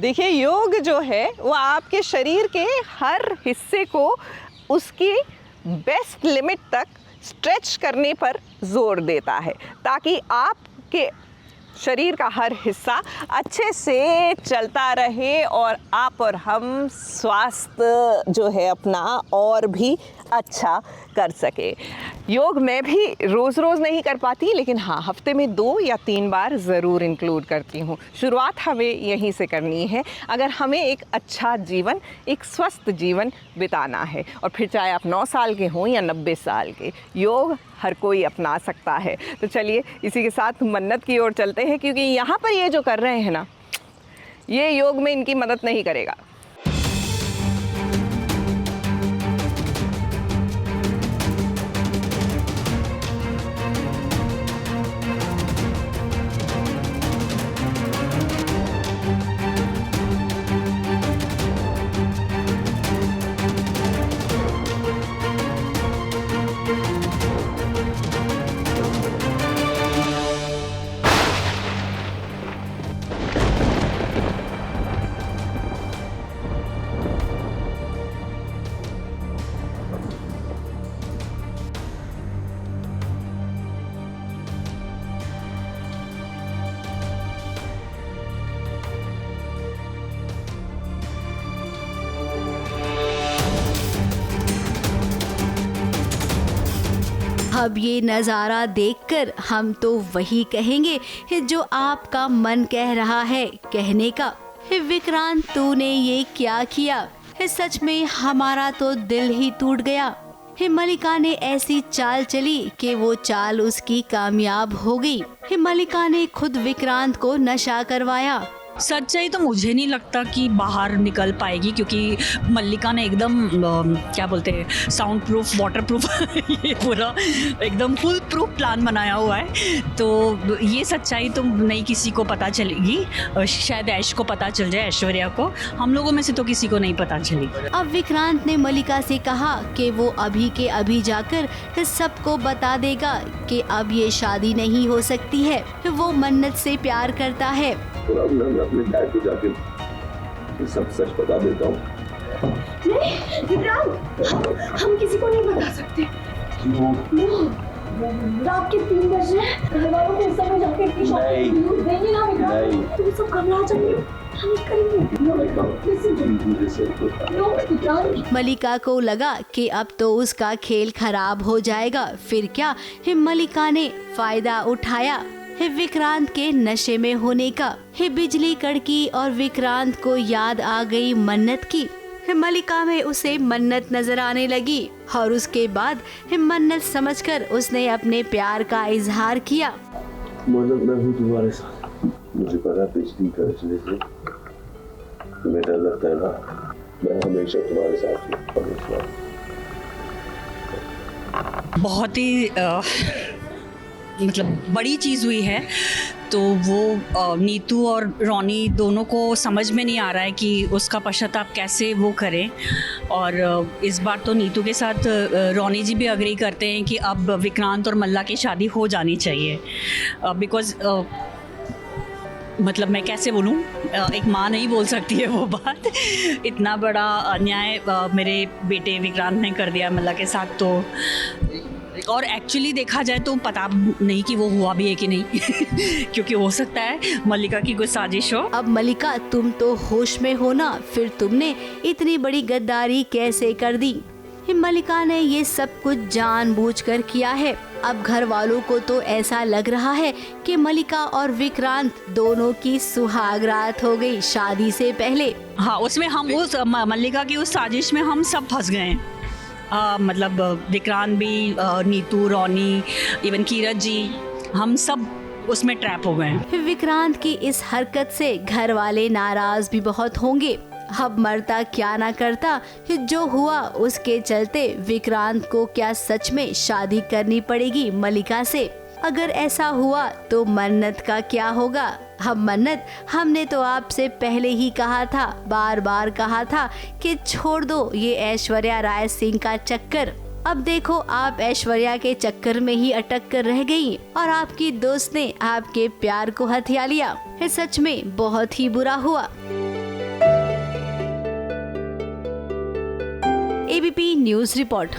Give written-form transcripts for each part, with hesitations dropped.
देखिए, योग जो है वो आपके शरीर के हर हिस्से को उसकी बेस्ट लिमिट तक स्ट्रेच करने पर जोर देता है, ताकि आपके शरीर का हर हिस्सा अच्छे से चलता रहे और आप और हम स्वास्थ्य जो है अपना और भी अच्छा कर सके। योग मैं भी रोज़ नहीं कर पाती, लेकिन हाँ, हफ्ते में 2 या 3 बार ज़रूर इंक्लूड करती हूँ। शुरुआत हमें यहीं से करनी है अगर हमें एक अच्छा जीवन, एक स्वस्थ जीवन बिताना है। और फिर चाहे आप 9 साल के हों या 90 साल के, योग हर कोई अपना सकता है। तो चलिए इसी के साथ मन्नत की ओर चलते हैं, क्योंकि यहाँ पर ये जो कर रहे हैं ना, ये योग में इनकी मदद नहीं करेगा। अब ये नज़ारा देखकर हम तो वही कहेंगे जो आपका मन कह रहा है कहने का। विक्रांत, तूने ये क्या किया? सच में हमारा तो दिल ही टूट गया। मल्लिका ने ऐसी चाल चली कि वो चाल उसकी कामयाब हो गई। मल्लिका ने खुद विक्रांत को नशा करवाया। सच्चाई तो मुझे नहीं लगता कि बाहर निकल पाएगी, क्योंकि मल्लिका ने एकदम क्या बोलते हैं, साउंड प्रूफ, वाटर प्रूफ ये पूरा एकदम फुल प्रूफ प्लान बनाया हुआ है। तो ये सच्चाई तो नहीं किसी को पता चलेगी। शायद ऐश को पता चल जाए, ऐश्वर्या को। हम लोगों में से तो किसी को नहीं पता चली। अब विक्रांत ने मल्लिका से कहा कि वो अभी के अभी जाकर सबको बता देगा कि अब ये शादी नहीं हो सकती है। वो मन्नत से प्यार करता है। तो अब मैं अपने डैड को जाके सब सच बता देता हूँ। नहीं विक्रांत, हम किसी को नहीं बता सकते। रात के 3 बजे घर वालों को सब जाके इतनी शॉपिंग न्यूज़ देंगे ना विक्रांत, तो सब घबरा जाएंगे। हम करेंगे। मल्लिका को लगा कि अब तो उसका खेल खराब हो जाएगा। फिर क्या, मल्लिका ने फायदा उठाया विक्रांत के नशे में होने का। बिजली कड़की और विक्रांत को याद आ गई मन्नत की। मल्लिका में उसे मन्नत नजर आने लगी और उसके बाद मन्नत समझकर उसने अपने प्यार का इजहार किया। मन्नत, मैं हूँ तुम्हारे साथ। मुझे पता बिजली कड़कने से तुम्हें डर लगता है ना, मैं हमेशा तुम्हारे साथ हूँ। बहुत ही मतलब बड़ी चीज़ हुई है। तो वो नीतू और रोनी दोनों को समझ में नहीं आ रहा है कि उसका पश्चाताप कैसे वो करें। और इस बार तो नीतू के साथ रोनी जी भी अग्री करते हैं कि अब विक्रांत और मल्ला की शादी हो जानी चाहिए। बिकॉज़ मतलब मैं कैसे बोलूँ, एक माँ नहीं बोल सकती है वो बात। इतना बड़ा अन्याय मेरे बेटे विक्रांत ने कर दिया मल्ला के साथ। तो और एक्चुअली देखा जाए तो पता नहीं कि वो हुआ भी है कि नहीं क्योंकि हो सकता है मल्लिका की कोई साजिश हो। अब मल्लिका, तुम तो होश में हो ना, फिर तुमने इतनी बड़ी गद्दारी कैसे कर दी? मल्लिका ने ये सब कुछ जानबूझकर किया है। अब घर वालों को तो ऐसा लग रहा है कि मल्लिका और विक्रांत दोनों की सुहाग रात हो गई शादी से पहले। हाँ, उसमें हम उस मल्लिका की उस साजिश में हम सब फंस गए हैं। मतलब विक्रांत भी, नीतू, रोनी, इवन कीरत जी, हम सब उसमें ट्रैप हो गए हैं। विक्रांत की इस हरकत से घर वाले नाराज भी बहुत होंगे। अब मरता क्या ना करता, जो हुआ उसके चलते विक्रांत को क्या सच में शादी करनी पड़ेगी मल्लिका से? अगर ऐसा हुआ तो मन्नत का क्या होगा? हम मन्नत, हमने तो आपसे पहले ही कहा था, बार बार कहा था कि छोड़ दो ये ऐश्वर्या राय सिंह का चक्कर। अब देखो, आप ऐश्वर्या के चक्कर में ही अटक कर रह गई और आपकी दोस्त ने आपके प्यार को हथिया लिया। सच में बहुत ही बुरा हुआ। ABP news report.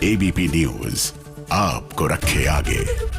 ABP news आपको रखे आगे।